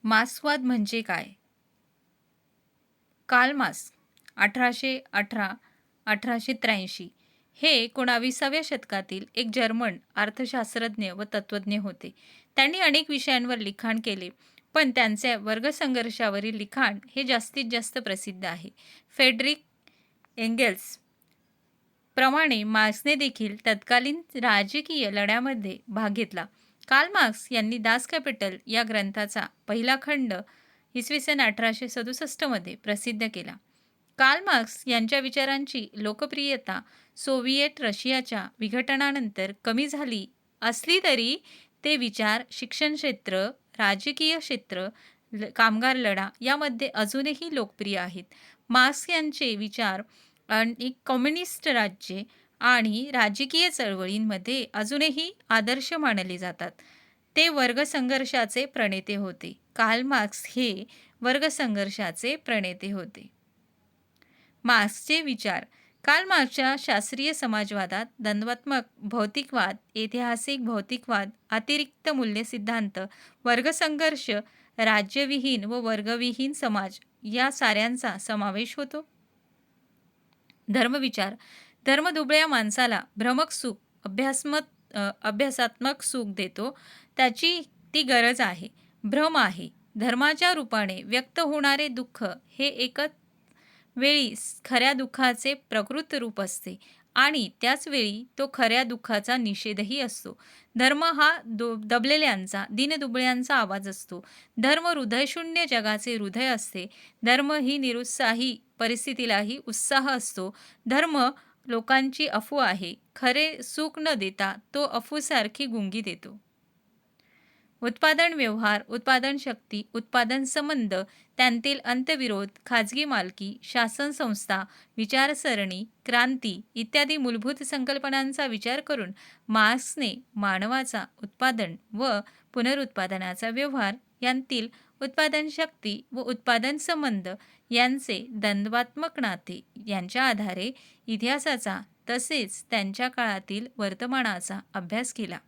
मार्क्सवाद म्हणजे काय? कार्ल मार्क्स 1818-1883 हे 19व्या शतकातील एक जर्मन अर्थशास्त्रज्ञ व तत्त्वज्ञ होते. त्यांनी अनेक विषयांवर लिखाण केले, पण त्यांचे वर्गसंघर्षावरील लिखाण हे जास्तीत जास्त प्रसिद्ध आहे. फेडरिक एंगेल्स प्रमाणे मार्क्सने देखील तत्कालीन राजकीय लढ्यामध्ये भाग घेतला. कार्ल मार्क्स यांनी दास कॅपिटल या ग्रंथाचा पहिला खंड इसवी 1867 मध्ये प्रसिद्ध केला. कार्ल मार्क्स यांच्या विचारांची लोकप्रियता सोव्हिएट रशियाच्या विघटनानंतर कमी झाली असली तरी ते विचार शिक्षण क्षेत्र, राजकीय क्षेत्र, कामगार लढा यामध्ये अजूनही लोकप्रिय आहेत. मार्क्स यांचे विचार आणि कम्युनिस्ट राज्ये आणि राजकीय चळवळींमध्ये अजूनही आदर्श मानले जातात. ते वर्गसंघर्षाचे प्रणेते होते. कार्ल मार्क्स हे वर्गसंघर्षाचे प्रणेते होते. मार्क्सचे विचार. कार्ल मार्क्सच्या शास्त्रीय समाजवादात द्वंद्वात्मक भौतिकवाद, ऐतिहासिक भौतिकवाद, अतिरिक्त मूल्य सिद्धांत, वर्गसंघर्ष, राज्यविहीन व वर्गविहीन समाज या साऱ्यांचा समावेश होतो. धर्मविचार. धर्म दुबळ्या माणसाला भ्रमक सुख, अभ्यासात्मक सुख देतो. त्याची ती गरज आहे, भ्रम आहे. धर्माच्या रूपाने व्यक्त होणारे दुःख हे एकच वेळी खऱ्या दुःखाचे प्रकृत रूप असते आणि त्याच वेळी तो खऱ्या दुःखाचा निषेधही असतो. धर्म हा दबलेल्यांचा, दीनदुबळ्यांचा आवाज असतो. धर्म हृदयशून्य जगाचे हृदय असते. धर्म ही निरुत्साही परिस्थितीलाही उत्साह असतो. धर्म लोकांची अफू आहे. खरे सुख न देता तो अफूसारखी गुंगी देतो. उत्पादन व्यवहार, उत्पादन शक्ती, उत्पादन संबंध, त्यांतील अंतविरोध, खाजगी मालकी, शासन संस्था, विचारसरणी, क्रांती इत्यादी मूलभूत संकल्पनांचा विचार करून मार्क्सने मानवाचा उत्पादन व पुनरुत्पादनाचा व्यवहार यांतील उत्पादन शक्ती व उत्पादन संबंध यांचे द्वंद्वात्मक नाते यांच्या आधारे इतिहासाचा तसेच त्यांच्या काळातील वर्तमानाचा अभ्यास केला.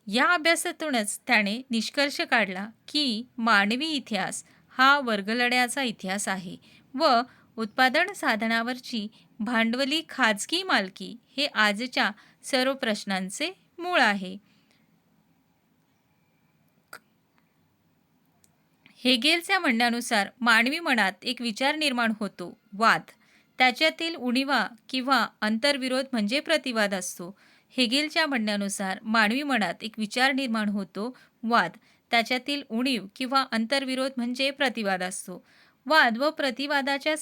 या अभ्यासातूनच त्याने निष्कर्ष काढला की मानवी इतिहास हा वर्गलढ्याचा इतिहास आहे व उत्पादन साधनावरची भांडवली खाजगी मालकी हे आजच्या सर्व प्रश्नांचे मूळ आहे. हेगेलच्या म्हणण्यानुसार मानवी मनात एक विचार निर्माण होतो, वाद. त्याच्यातील उणिवा किंवा अंतर्विरोध म्हणजे प्रतिवाद असतो. हेगेलच्या म्हणण्यानुसार मानवी मनात एक विचार निर्माण होतो, वाद. त्याच्यातील उणीव किंवा अंतर्विरोध म्हणजे प्रतिवाद असतो. वाद व प्रतिवादाच्या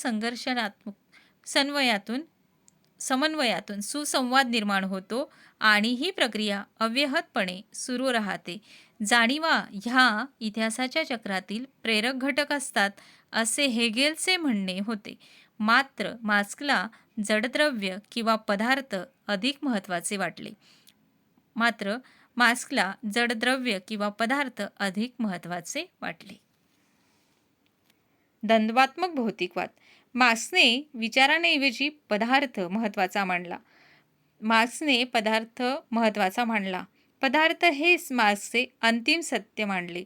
समन्वयातून सुसंवाद निर्माण होतो आणि ही प्रक्रिया अव्याहतपणे सुरू राहते. जाणीवा ह्या इतिहासाच्या चक्रातील प्रेरक घटक असतात असे हेगेलचे म्हणणे होते. मात्र मार्क्सला जडद्रव्य किंवा पदार्थ अधिक महत्त्वाचे वाटले. द्वंद्वात्मक भौतिकवाद. मार्क्सने विचारांऐवजी पदार्थ महत्त्वाचा मांडला. पदार्थ हेच मार्क्सचे अंतिम सत्य मांडले.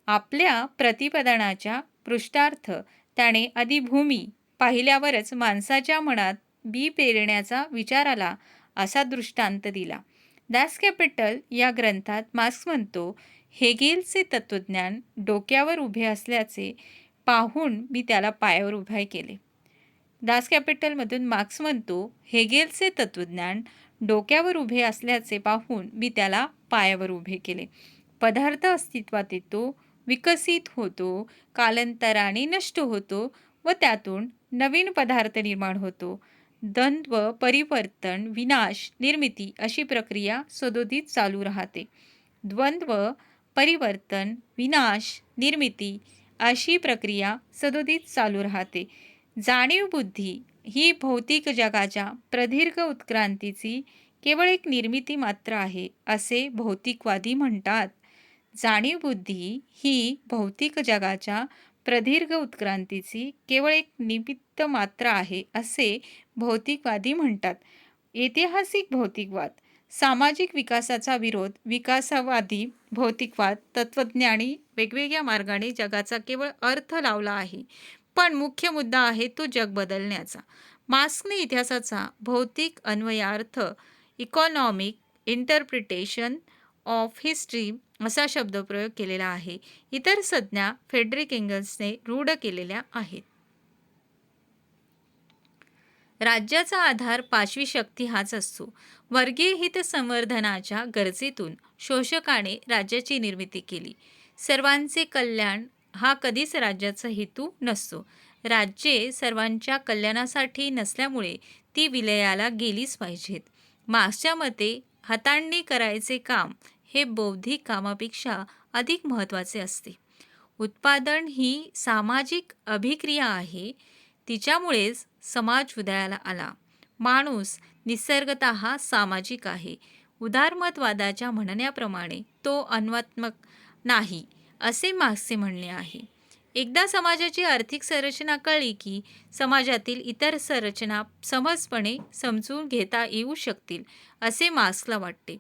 आपल्या प्रतिपादनाच्या पृष्ठार्थ त्याने आधी भूमी पाहिल्यावरच माणसाच्या मनात बी पेरण्याचा विचाराला असा दृष्टांत दिला. दास कॅपिटल या ग्रंथात मार्क्स म्हणतो, हेगेलचे तत्त्वज्ञान डोक्यावर उभे असल्याचे पाहून मी त्याला पायावर उभे केले. दास कॅपिटलमधून मार्क्स म्हणतो, हेगेलचे तत्त्वज्ञान डोक्यावर उभे असल्याचे पाहून मी त्याला पायावर उभे केले. पदार्थ अस्तित्वात येतो, विकसित होतो, कालांतराने नष्ट होतो व त्यातून नवीन पदार्थ निर्माण होतो. द्वंद्व, परिवर्तन, विनाश, निर्मिती अशी प्रक्रिया सदोदित चालू राहते. द्वंद्व, परिवर्तन, विनाश, निर्मिती अशी प्रक्रिया सदोदित चालू राहते. जाणीव बुद्धी ही भौतिक जगाच्या प्रदीर्घ उत्क्रांतीची केवळ एक निर्मिती मात्र आहे असे भौतिकवादी म्हणतात. जाणीव बुद्धी ही भौतिक जगाच्या प्रदीर्घ उत्क्रांतीची केवळ एक निमित्त मात्र आहे असे भौतिकवादी म्हणतात. ऐतिहासिक भौतिकवाद. सामाजिक विकासाचा विरोध. विकासवादी भौतिकवाद तत्त्वज्ञानी वेगवेगळ्या मार्गाने जगाचा केवळ अर्थ लावला आहे, पण मुख्य मुद्दा आहे तो जग बदलण्याचा. मार्क्सने इतिहासाचा भौतिक अन्वयार्थ, इकॉनॉमिक इंटरप्रिटेशन ऑफ हिस्ट्री असा शब्दप्रयोग केलेला आहे. इतर संज्ञा फ्रेडरिक एंगल्सने रूढ केलेल्या आहेत. राज्याचा आधार पाशवी शक्ती हाच असतो. वर्गीय हित संवर्धनाच्या गरजेतून शोषकाने राज्याची निर्मिती केली. सर्वांचे कल्याण हा कधीच राज्याचा हेतू नसतो. राज्ये सर्वांच्या कल्याणासाठी नसल्यामुळे ती विलयाला गेलीच पाहिजेत. मार्क्सच्या मते हातांनी करायचे काम हे बौद्धिक कामापेक्षा अधिक महत्त्वाचे असते. उत्पादन ही सामाजिक अभिक्रिया आहे. तिच्यामुळेच समाज उदयाला आला. माणूस निसर्गतः सामाजिक आहे. उदारमतवादाच्या म्हणण्याप्रमाणे तो अन्वात्मक नाही, असे मार्क्सचे म्हणणे आहे. एकदा समाजाची आर्थिक संरचना कळली की समाजातील इतर संरचना सहजपणे समजून घेता येऊ शकतील, असे मार्क्सला वाटते.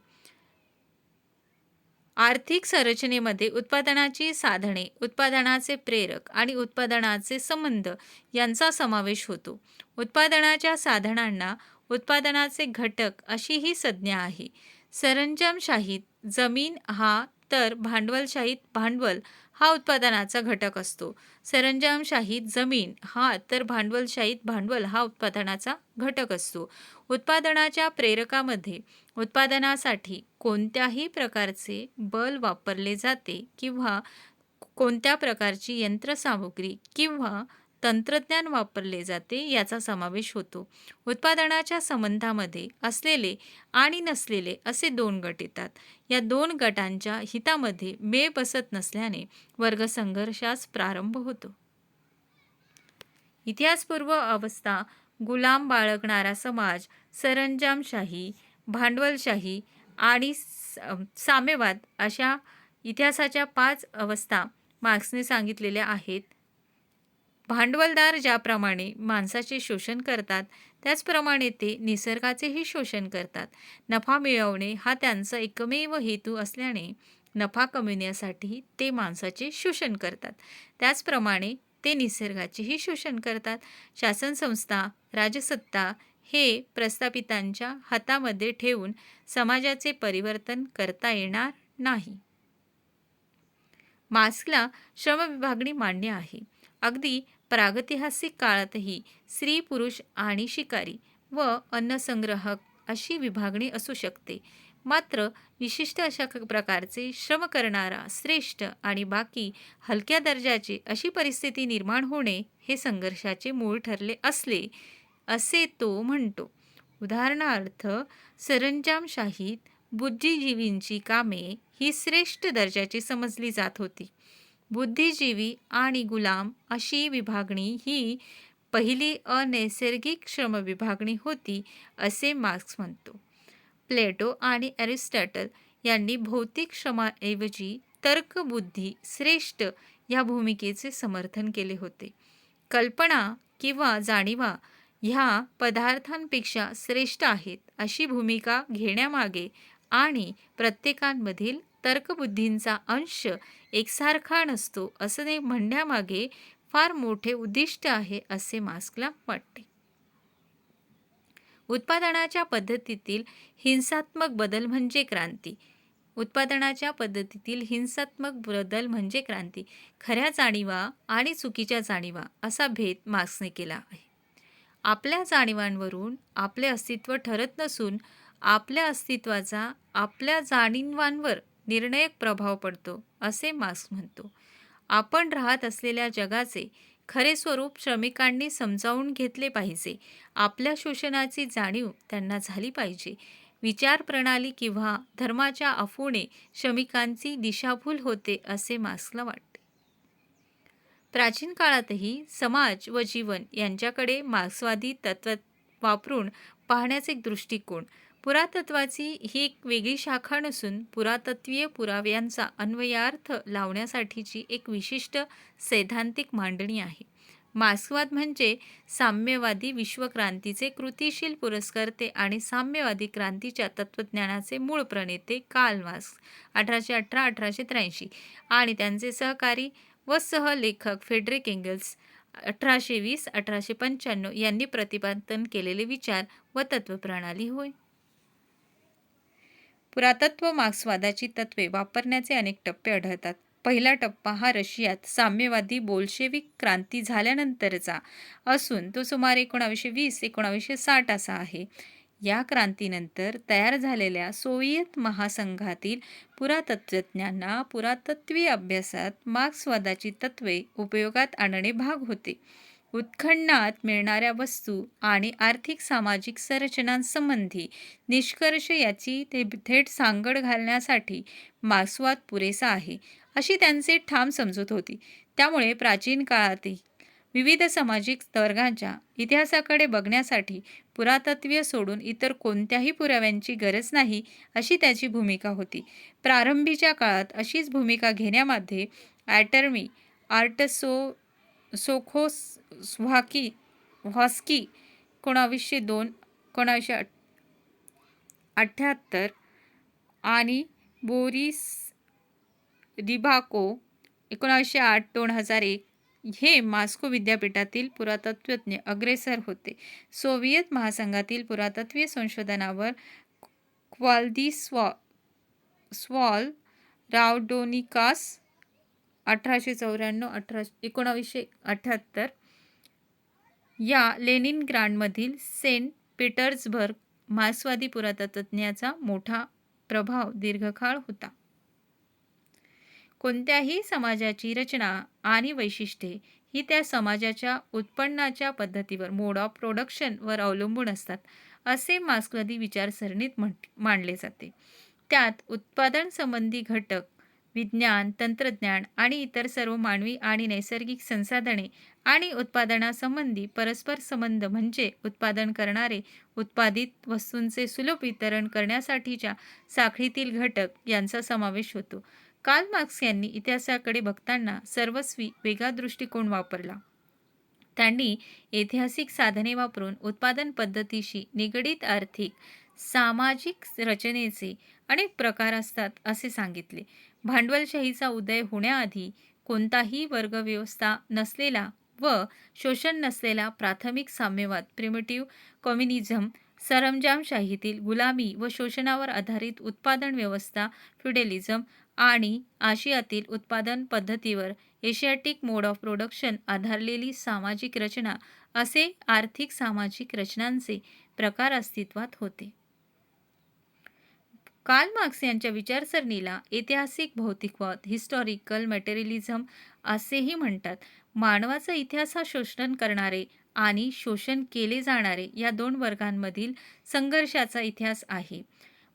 आर्थिक संरचनेमध्ये उत्पादनाची साधने, उत्पादनाचे प्रेरक आणि उत्पादनाचे संबंध यांचा समावेश होतो. उत्पादनाच्या साधनांना उत्पादनाचे घटक अशी ही संज्ञा आहे. सरंजामशाहीत जमीन हा तर भांडवलशाहीत भांडवल हा उत्पादनाचा घटक असतो. सरंजामशाहीत जमीन हा तर भांडवलशाहीत भांडवल हा उत्पादनाचा घटक असतो. उत्पादनाच्या प्रेरकामध्ये उत्पादनासाठी कोणत्याही प्रकारचे बल वापरले जाते किंवा कोणत्या प्रकारची यंत्रसामुग्री किंवा तंत्रज्ञान वापरले जाते याचा समावेश होतो. उत्पादनाच्या संबंधामध्ये असलेले आणि नसलेले असे 2 गट येतात. या 2 गटांच्या हितामध्ये मेळ बसत नसल्याने वर्गसंघर्षास प्रारंभ होतो. इतिहासपूर्व अवस्था गुलाम बाळगणारा समाज, सरंजामशाही, भांडवलशाही आणि साम्यवाद अशा इतिहासाच्या 5 अवस्था मार्क्सने सांगितलेल्या आहेत. भांडवलदार ज्याप्रमाणे माणसाचे शोषण करतात त्याचप्रमाणे ते निसर्गाचेही शोषण करतात. नफा मिळवणे हा त्यांचा एकमेव हेतू असल्याने नफा कमविण्यासाठी ते माणसाचे शोषण करतात. त्याचप्रमाणे ते निसर्गाचेही शोषण करतात. शासनसंस्था, राजसत्ता हे प्रस्थापितांच्या हातामध्ये ठेवून समाजाचे परिवर्तन करता येणार नाही. मार्क्सला श्रमविभागणी मान्य आहे. अगदी प्रागैतिहासिक काळातही स्त्री, पुरुष आणि शिकारी व अन्नसंग्राहक अशी विभागणी असू शकते. मात्र विशिष्ट अशा प्रकारचे श्रम करणारा श्रेष्ठ आणि बाकी हलक्या दर्जाचे अशी परिस्थिती निर्माण होणे हे संघर्षाचे मूळ ठरले असले असे तो म्हणतो. उदाहरणार्थ सरंजामशाहीत बुद्धिजीवींची कामे ही श्रेष्ठ दर्जाची समजली जात होती. बुद्धिजीवी आणि गुलाम अशी विभागणी ही पहिली अनैसर्गिक श्रमविभागणी होती असे मार्क्स म्हणतो. प्लेटो आणि एरिस्टॉटल यांनी भौतिक श्रमाऐवजी तर्कबुद्धी श्रेष्ठ या भूमिकेचे समर्थन केले होते. कल्पना किंवा जाणीवा ह्या पदार्थांपेक्षा श्रेष्ठ आहेत अशी भूमिका घेण्यामागे आणि प्रत्येकांमधील तर्कबुद्धींचा अंश एकसारखा नसतो असे म्हणण्यामागे फार मोठे उद्दिष्ट आहे असे मार्क्सला वाटते. उत्पादनाच्या पद्धतीतील हिंसात्मक बदल म्हणजे क्रांती. उत्पादनाच्या पद्धतीतील हिंसात्मक बदल म्हणजे क्रांती. खऱ्या जाणीवा आणि चुकीच्या जाणीवा असा भेद मार्क्सने केला आहे. आपल्या जाणीवांवरून आपले अस्तित्व ठरत नसून आपल्या अस्तित्वाचा आपल्या जाणीवांवर निर्णायक प्रभाव पडतो असे मार्क्स म्हणतो. आपण राहत असलेल्या जगाचे खरे स्वरूप श्रमिकांनी समजावून घेतले पाहिजे. आपल्या शोषणाची जाणीव त्यांना झाली पाहिजे. विचारप्रणाली किंवा धर्माच्या अफूने श्रमिकांची दिशाभूल होते असे मार्क्सला वाटते. प्राचीन काळातही समाज व जीवन यांच्याकडे मार्क्सवादी तत्त्व वापरून पाहण्याचे एक दृष्टिकोन. पुरातत्वाची ही एक वेगळी शाखा नसून पुरातत्वीय पुराव्यांचा अन्वयार्थ लावण्यासाठीची एक विशिष्ट सैद्धांतिक मांडणी आहे. मार्क्सवाद म्हणजे साम्यवादी विश्वक्रांतीचे कृतिशील पुरस्कर्ते आणि साम्यवादी क्रांतीच्या तत्त्वज्ञानाचे मूळ प्रणेते कार्ल मार्क्स 1818-1883 आणि त्यांचे सहकारी व सहलेखक फ्रेडरिक एंगल्स 1820-1895 यांनी प्रतिपादन केलेले विचार व तत्त्वप्रणाली होय. पुरातत्व मार्क्सवादाची तत्त्वे वापरण्याचे अनेक टप्पे आढळतात. पहिला टप्पा हा रशियात साम्यवादी बोल्शेविक क्रांती झाल्यानंतरचा असून तो सुमारे 1920-1960 असा आहे. या क्रांतीनंतर तयार झालेल्या सोव्हिएत महासंघातील पुरातत्त्वज्ञांना पुरातत्वीय अभ्यासात मार्क्सवादाची तत्त्वे उपयोगात आणणे भाग होते. उत्खननात मिळणाऱ्या वस्तू आणि आर्थिक सामाजिक संरचनांसंबंधी निष्कर्ष याची थेट सांगड घालण्यासाठी मार्क्सवाद पुरेसा आहे, अशी त्यांची ठाम समजूत होती. त्यामुळे प्राचीन काळातील विविध सामाजिक वर्गांच्या इतिहासाकडे बघण्यासाठी पुरातत्त्वीय सोडून इतर कोणत्याही पुराव्यांची गरज नाही, अशी त्याची भूमिका होती. प्रारंभीच्या काळात अशीच भूमिका घेण्यामध्ये ॲटर्मी सोखोस्व्हास्की 1902-1978 आणि बोरिस रिबाको 1908-2001 हे मॉस्को विद्यापीठातील पुरातत्त्वज्ञ अग्रेसर होते. सोव्हिएत महासंघातील पुरातत्वीय संशोधनावर व्लादिस्लाव रावडोनिकास 1894-1978 या लेनिनग्राडमधील सेंट पीटर्सबर्ग मार्क्सवादी पुरातत्त्वज्ञाचा मोठा प्रभाव दीर्घकाळ होता. कोणत्याही समाजाची रचना आणि वैशिष्ट्ये ही त्या समाजाच्या उत्पन्नाच्या पद्धतीवर मोड ऑफ प्रोडक्शन वर अवलंबून असतात, असे मार्क्सवादी विचारसरणीत मांडले जाते. त्यात उत्पादन संबंधी घटक, विज्ञान, तंत्रज्ञान आणि इतर सर्व मानवी आणि नैसर्गिक संसाधने आणि उत्पादनासंबंधी परस्पर संबंध म्हणजे उत्पादन करणारे उत्पादित वस्तूंचे सुलभ वितरण करण्यासाठीच्या साखळीतील घटक यांचा समावेश होतो. कार्ल मार्क्स यांनी इतिहासाकडे बघताना सर्वस्वी वेगळा दृष्टिकोन वापरला. त्यांनी ऐतिहासिक साधने वापरून उत्पादन पद्धतीशी निगडीत आर्थिक, सामाजिक रचनेचे अनेक प्रकार असतात असे सांगितले. भांडवलशाहीचा उदय होण्याआधी कोणताही वर्गव्यवस्था नसलेला व शोषण नसलेला प्राथमिक साम्यवाद प्रिमिटिव्ह कम्युनिझम, सरंजामशाहीतील गुलामी व शोषणावर आधारित उत्पादन व्यवस्था फ्युडलिझम आणि आशियातील उत्पादन पद्धतीवर एशियाटिक मोड ऑफ प्रोडक्शन आधारलेली सामाजिक रचना असे आर्थिक सामाजिक रचनांचे प्रकार अस्तित्वात होते. कार्ल मार्क्स यांच्या विचारसरणीला ऐतिहासिक भौतिकवाद हिस्टॉरिकल मटेरियलिझम असेही म्हणतात. मानवाचा इतिहास हा शोषण करणारे आणि शोषण केले जाणारे या दोन वर्गांमधील संघर्षाचा इतिहास आहे.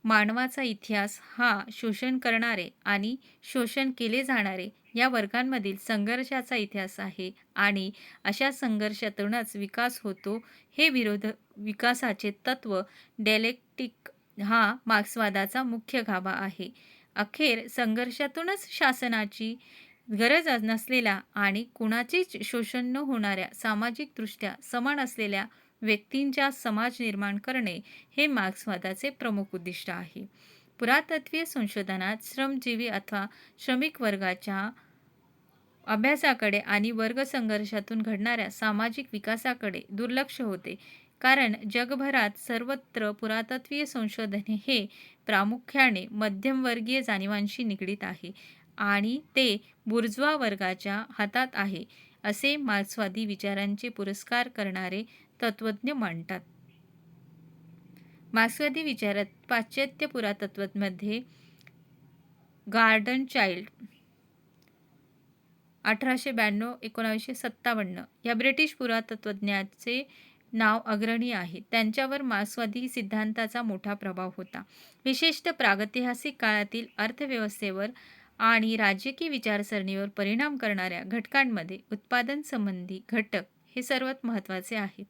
मानवाचा इतिहास हा शोषण करणारे आणि शोषण केले जाणारे या वर्गांमधील संघर्षाचा इतिहास आहे आणि अशा संघर्षातूनच विकास होतो. हे विकासाचे तत्त्व डायलेक्टिक हा मार्क्सवादाचा मुख्य गाभा आहे. अखेर संघर्षातूनच शासनाची गरज नसलेल्या आणि कुणाचेच शोषण न होणाऱ्या सामाजिकदृष्ट्या समान असलेल्या व्यक्तींचा समाज निर्माण करणे हे मार्क्सवादाचे प्रमुख उद्दिष्ट आहे. पुरातत्वीय संशोधनात श्रमजीवी अथवा श्रमिक वर्गाच्या अभ्यासाकडे आणि वर्गसंघर्षातून घडणाऱ्या सामाजिक विकासाकडे दुर्लक्ष होते, कारण जगभरात सर्वत्र पुरातत्वीय संशोधन हे प्रामुख्याने मध्यमवर्गीय जाणीवांशी निगडीत आहे आणि ते बुर्ज्वा वर्गाच्या हातात आहे, असे मार्क्सवादी विचारांचे पुरस्कार करणारे तत्त्वज्ञ मानतात. मार्क्सवादी विचारात पाश्चात्य पुरातत्त्वमध्ये गॉर्डन चाइल्ड 1892-1957 या ब्रिटिश पुरातत्त्वज्ञाचे नाव अग्रणी आहे. त्यांच्यावर मार्क्सवादी सिद्धांताचा मोठा प्रभाव होता. विशेषतः प्रागैतिहासिक काळातील अर्थव्यवस्थेवर आणि राजकीय विचारसरणीवर परिणाम करणाऱ्या घटकांमध्ये उत्पादन संबंधी घटक हे सर्वात महत्त्वाचे आहेत,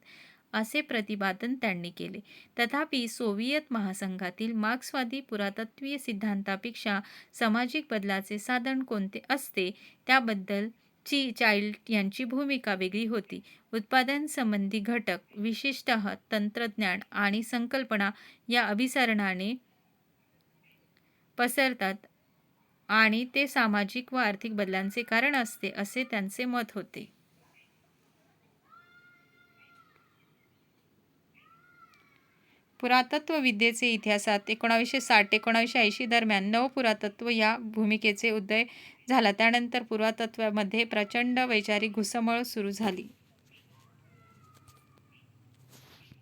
असे प्रतिपादन त्यांनी केले. तथापि सोव्हिएत महासंघातील मार्क्सवादी पुरातत्वीय सिद्धांतापेक्षा सामाजिक बदलाचे साधन कोणते असते त्याबद्दल चाइल्ड यांची भूमिका वेगळी होती. उत्पादन संबंधी घटक, विशेषतः तंत्रज्ञान आणि संकल्पना या अभिसरणाने पसरतात आणि ते सामाजिक व आर्थिक बदलांचे कारण असते, असे त्यांचे मत होते. पुरातत्त्वविद्येचे इतिहासात 1960-1980 दरम्यान नवपुरातत्व या भूमिकेचे उदय झाला. त्यानंतर पुरातत्त्वामध्ये प्रचंड वैचारिक घुसमळ सुरू झाली.